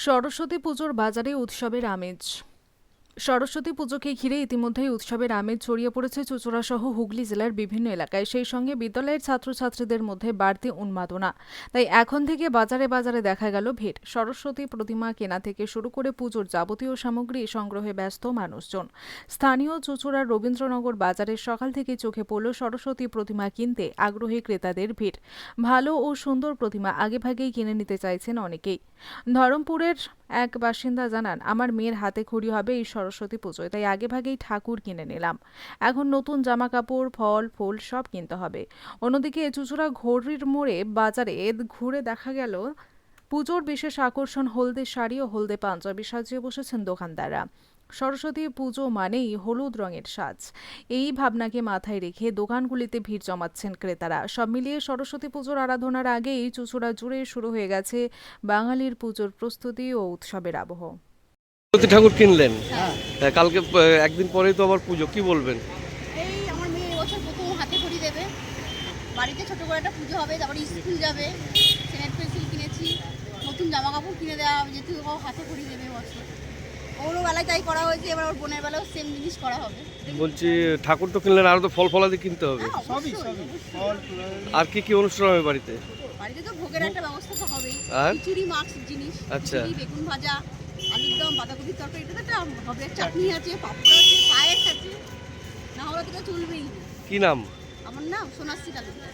সরস্বতী পুজোর বাজারে উৎসবের আমেজ। সরস্বতী পুজোকে ঘিরে ইতিমধ্যেই উৎসবের আমেজ ছড়িয়ে পড়েছে চুঁচুড়া সহ হুগলি জেলার বিভিন্ন এলাকায়। সেই সঙ্গে বিদ্যালয়ের ছাত্রছাত্রীদের মধ্যে বাড়তি উন্মাদনা। তাই এখন থেকে বাজারে বাজারে দেখা গেল ভিড়। সরস্বতী প্রতিমা কেনা থেকে শুরু করে পুজোর যাবতীয় সামগ্রী সংগ্রহে ব্যস্ত মানুষজন। স্থানীয় চুঁচুড়ার রবীন্দ্রনগর বাজারের সকাল থেকে চোখে পড়ল সরস্বতী প্রতিমা কিনতে আগ্রহী ক্রেতাদের ভিড়। ভালো ও সুন্দর প্রতিমা আগেভাগেই কিনে নিতে চাইছেন অনেকেই। ধরমপুরের এক বাসিন্দা জানান, আমার মেয়ের হাতে খড়ি হবে এই সরস্বতী পুজোয়, তাই আগেভাগেই ঠাকুর কিনে নিলাম। এখন নতুন জামা কাপড়, ফল ফুল সব কিনতে হবে। অন্যদিকে চুঁচুড়া ঘড়ির মোড়ে বাজারে ঘুরে দেখা গেল পুজোর বিশেষ আকর্ষণ হলদে শাড়ি ও হলদে পাঞ্জাবি সাজিয়ে বসেছেন দোকানদাররা। সরস্বতী পুজো মানেই হলুদ রঙের সাজ, এই ভাবনাকে মাথায় রেখে দোকানগুলিতে ভিড় জমাচ্ছেন ক্রেতারা। সব মিলিয়ে সরস্বতী পুজোর আরাধনার আগেই চুঁচুড়া জুড়ে শুরু হয়ে গেছে বাঙালির পুজোর প্রস্তুতি ও উৎসবের আবহ। সরস্বতী ঠাকুর কিনলেন? কালকে একদিন পরেই তো আবার পুজো, কি বলবেন? এই আমার মেয়ে এবছর প্রথম হাতে খড়ি দেবে, বাড়িতে ছোট করে একটা পুজো হবে, তারপরে স্কুল যাবে, স্লেট পেন্সিল কিনেছি, নতুন জামা কাপড় কিনে দেওয়া হবে, যেহেতু ও হাতে খড়ি দেবে এবছর। ওরও বেলায় তাই করা হয়েছে, এবার ওর বোনের বেলাও সেম জিনিস করা হবে। বলছি ঠাকুর তো কিনলেন, আরো তো ফল ফলাদি কিনতে হবে। হ্যাঁ, অবশ্যই, আর কি কি অনুষ্ঠান হবে বাড়িতে? বাড়িতে তো ভোগের একটা ব্যবস্থা তো হবেই, আর? খিচুড়ি মাছ জিনিস, আচ্ছা। খিচুড়ি, বেগুন ভাজা, আলুর দম, বাঁধাকপির তরকারি, এটা তো একটা হবে, চাটনি আছে, পাঁপড় আছে, পায়েস আছে, না হলে তো চলবেই না। কি নাম? আমার নাম সোনাশ্রী তালুকদার।